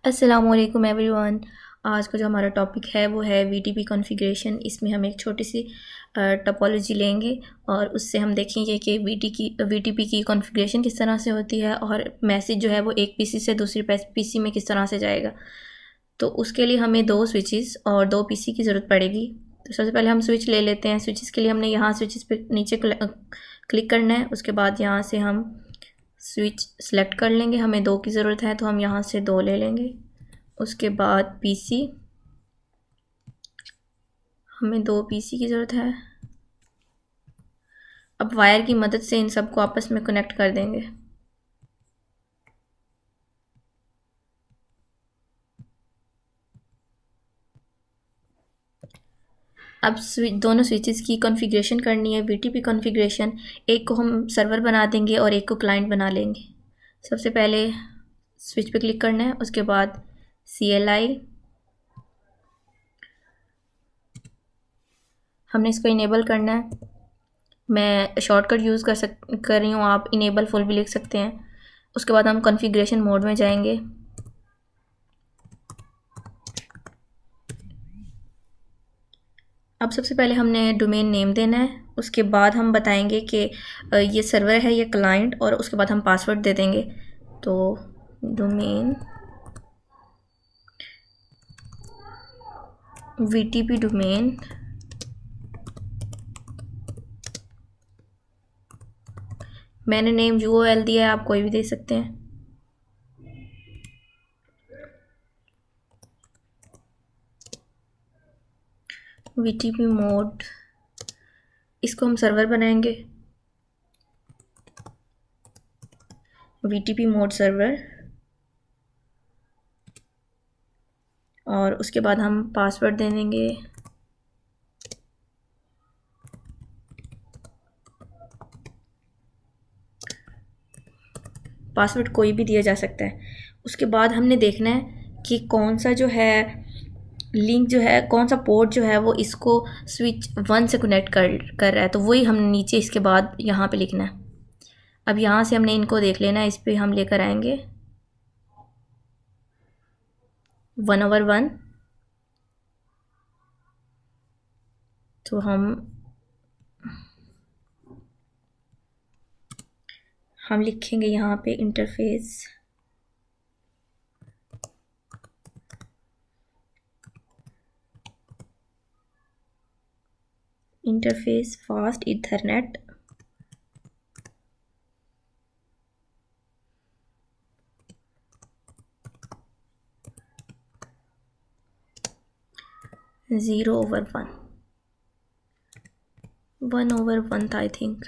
अस्सलामुअलैकुम एवरीवन। आज का जो हमारा टॉपिक है वो है वीटीपी कॉन्फ़िगरेशन। इसमें हम एक छोटी सी टोपोलॉजी लेंगे और उससे हम देखेंगे कि वीटीपी की कॉन्फ़िगरेशन किस तरह से होती है और मैसेज जो है वो एक पीसी से दूसरी पीसी में किस तरह से जाएगा। तो उसके लिए हमें 2 स्विचेस और 2 पीसी की ज़रूरत पड़ेगी। तो सबसे पहले हम स्विच ले लेते हैं। स्विचेस के लिए हमने यहाँ स्विचेस पे नीचे क्लिक करना है। उसके बाद यहाँ से हम स्विच सेलेक्ट कर लेंगे। हमें 2 की ज़रूरत है तो हम यहाँ से 2 ले लेंगे। उसके बाद पीसी, हमें 2 पीसी की ज़रूरत है। अब वायर की मदद से इन सबको आपस में कनेक्ट कर देंगे। अब दोनों स्विचेस की कॉन्फ़िगरेशन करनी है वीटीपी कॉन्फ़िगरेशन। एक को हम सर्वर बना देंगे और एक को क्लाइंट बना लेंगे। सबसे पहले स्विच पे क्लिक करना है। उसके बाद CLI, हमने इसको इनेबल करना है। मैं शॉर्टकट यूज़ कर रही हूँ, आप इनेबल फुल भी लिख सकते हैं। उसके बाद हम कॉन्फ़िगरेशन मोड में जाएंगे। अब सबसे पहले हमने डोमेन नेम देना है। उसके बाद हम बताएंगे कि ये सर्वर है, ये क्लाइंट, और उसके बाद हम पासवर्ड दे देंगे। तो डोमेन VTP डोमेन, मैंने नेम UOL दिया है, आप कोई भी दे सकते हैं। VTP मोड, इसको हम सर्वर बनाएंगे। VTP मोड सर्वर, और उसके बाद हम पासवर्ड दे देंगे। पासवर्ड कोई भी दिया जा सकता है। उसके बाद हमने देखना है कि कौन सा जो है लिंक जो है, कौन सा पोर्ट जो है वो इसको स्विच 1 से कनेक्ट कर रहा है। तो वही हमने नीचे इसके बाद यहाँ पे लिखना है। अब यहाँ से हमने इनको देख लेना है। इस पर हम लेकर आएंगे 1/1। तो हम लिखेंगे यहाँ पे इंटरफेस फास्ट इथरनेट 0/1, 1/1 था I think.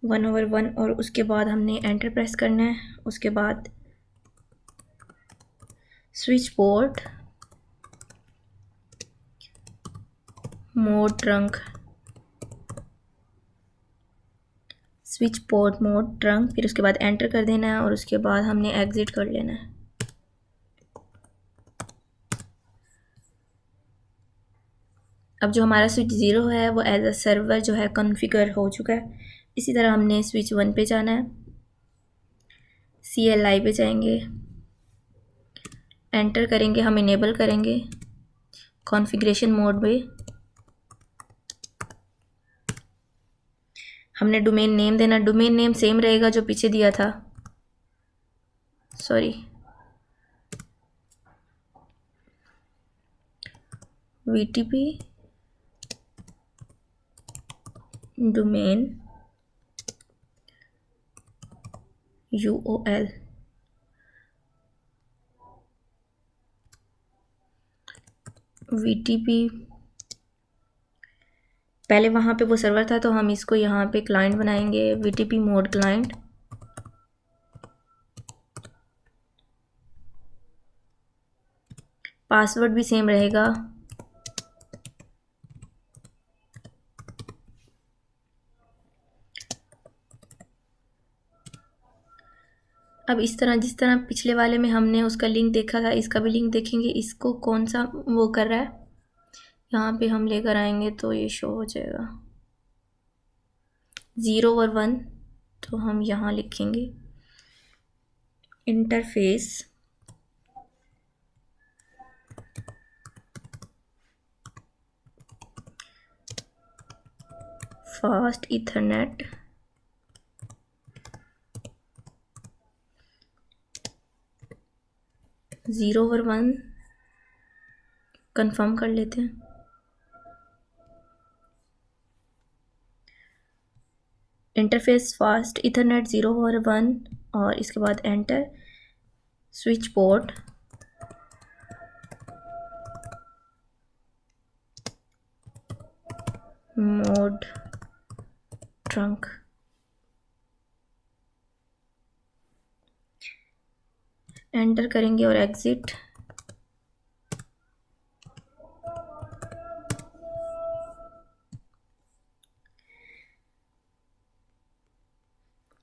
One over one, और उसके बाद हमने एंटर प्रेस करना है। उसके बाद switch port mode trunk, switch port mode trunk, फिर उसके बाद एंटर कर देना है और उसके बाद हमने एग्जिट कर लेना है। अब जो हमारा स्विच 0 है वो एज अ सर्वर जो है कॉन्फ़िगर हो चुका है। इसी तरह हमने स्विच 1 पे जाना है। CLI पे जाएंगे, एंटर करेंगे, हम इनेबल करेंगे कॉन्फ़िगरेशन मोड में। हमने डोमेन नेम देना। डोमेन नेम सेम रहेगा जो पीछे दिया था, sorry, VTP domain UOL। VTP पहले वहाँ पे वो सर्वर था तो हम इसको यहाँ पे क्लाइंट बनाएंगे, VTP मोड क्लाइंट। पासवर्ड भी सेम रहेगा। अब इस तरह, जिस तरह पिछले वाले में हमने उसका लिंक देखा था, इसका भी लिंक देखेंगे। इसको कौन सा वो कर रहा है, यहाँ पे हम लेकर आएंगे तो ये शो हो जाएगा। 0 और 1, तो हम यहाँ लिखेंगे इंटरफेस फास्ट ईथरनेट ज़ीरो और 1 कंफर्म कर लेते हैं। इंटरफेस फास्ट ईथरनेट 0 और 1 और इसके बाद enter. Switch port mode trunk, enter करेंगे और एग्जिट।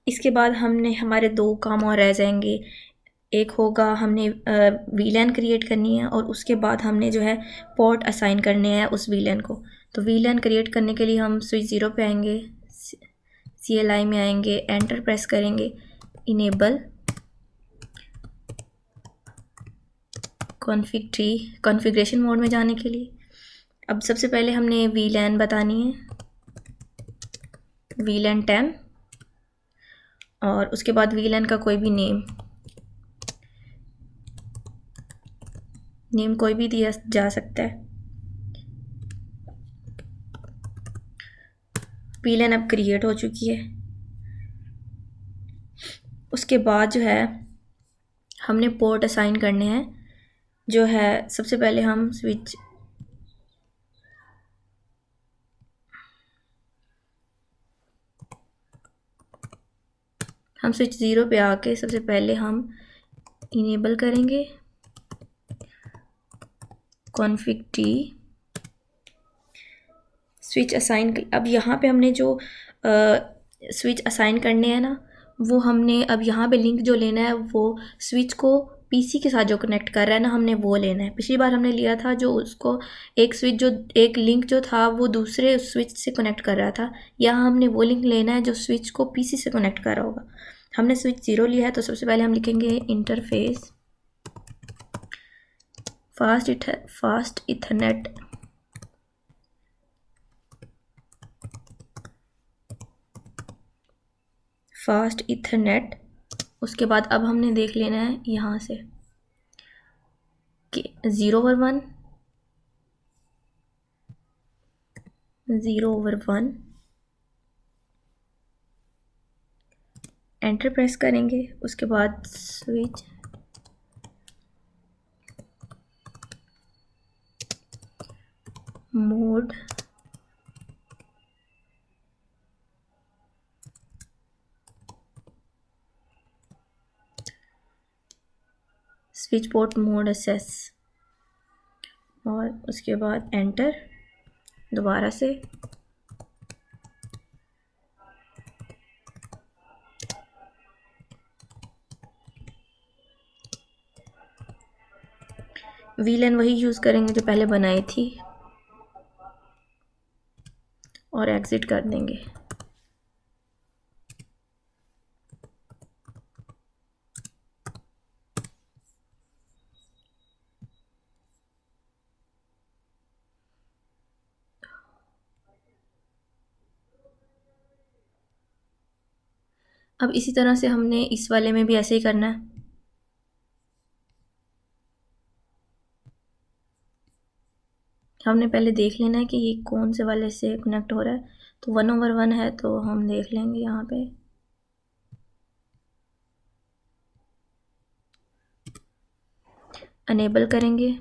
इसके बाद हमने हमारे दो काम और रह जाएंगे। एक होगा हमने वीलैन क्रिएट करनी है और उसके बाद हमने जो है पोर्ट असाइन करने हैं उस वीलैन को। तो वीलैन क्रिएट करने के लिए हम स्विच 0 पे आएंगे, CLI में आएंगे, एंटर प्रेस करेंगे, enable config tree configuration mode में जाने के लिए। अब सबसे पहले हमने वीलैन बतानी है, वीलैन 10, और उसके बाद वीलैन का कोई भी नेम कोई भी दिया जा सकता है। वीलैन अब क्रिएट हो चुकी है। उसके बाद जो है हमने पोर्ट असाइन करने हैं, जो है सबसे पहले हम स्विच स्विच 0 पे आके सबसे पहले हम इनेबल करेंगे कॉन्फ़िग ट्री स्विच असाइन। अब यहाँ पे हमने जो स्विच असाइन करने हैं ना, वो हमने अब यहाँ पे लिंक जो लेना है वो स्विच को PC के साथ जो कनेक्ट कर रहा है ना, हमने वो लेना है। पिछली बार हमने लिया था जो उसको एक लिंक जो था वो दूसरे स्विच से कनेक्ट कर रहा था। यहाँ हमने वो लिंक लेना है जो स्विच को PC से कनेक्ट कर रहा होगा। हमने स्विच 0 लिया है, तो सबसे पहले हम लिखेंगे interface fast Ethernet fast Ethernet. उसके बाद अब हमने देख लेना है यहाँ से कि 0 और 1 0 और 1 एंटर प्रेस करेंगे। उसके बाद switch mode switch port mode assess, और उसके बाद एंटर दोबारा से। वीलैन वही यूज़ करेंगे जो पहले बनाई थी और एग्जिट कर देंगे। अब इसी तरह से हमने इस वाले में भी ऐसे ही करना है। हमने पहले देख लेना है कि ये कौन से वाले से कनेक्ट हो रहा है। तो 1 over 1 है, तो हम देख लेंगे यहाँ पे। अनेबल करेंगे,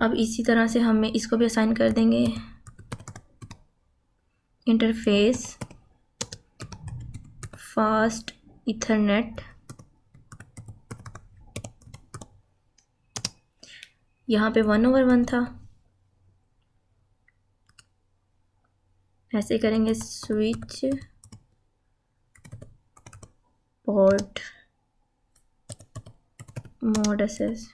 अब इसी तरह से हमें इसको भी असाइन कर देंगे इंटरफेस फास्ट ईथरनेट। यहाँ पे 1 over 1 था, ऐसे करेंगे switch port mode assess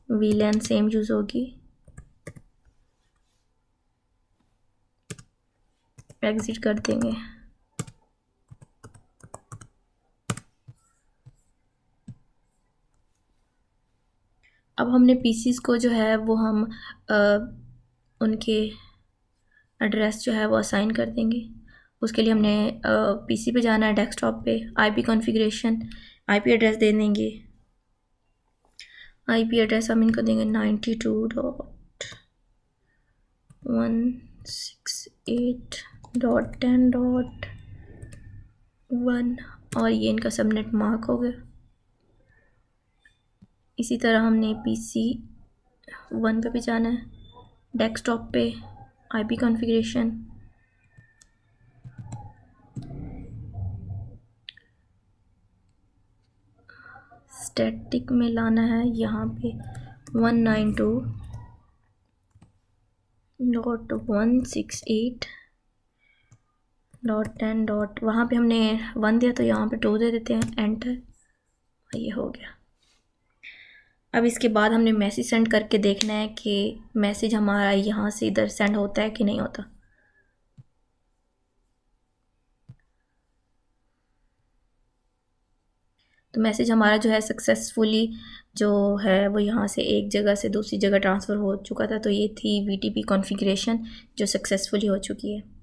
VLAN same use होगी। एग्ज़िट कर देंगे। अब हमने पीसीस को जो है वो हम उनके एड्रेस जो है वो असाइन कर देंगे। उसके लिए हमने पीसी पे जाना है, डेस्कटॉप पे आईपी कॉन्फ़िगरेशन, आईपी एड्रेस दे देंगे। आईपी एड्रेस हम इनको देंगे 92.168.10.1 और ये इनका सबनेट मार्क हो गया। इसी तरह हमने पीसी 1 पे भी जाना है, डेस्कटॉप पे आईपी कॉन्फ़िगरेशन, स्टैटिक में लाना है यहाँ पे 192.168.10. वहाँ पे हमने 1 दिया तो यहाँ पे 2 दे देते हैं, एंटर। ये हो गया। अब इसके बाद हमने मैसेज सेंड करके देखना है कि मैसेज हमारा यहाँ से इधर सेंड होता है कि नहीं होता। तो मैसेज हमारा जो है सक्सेसफुली जो है वो यहाँ से एक जगह से दूसरी जगह ट्रांसफ़र हो चुका था। तो ये थी VTP कॉन्फ़िगरेशन जो सक्सेसफुली हो चुकी है।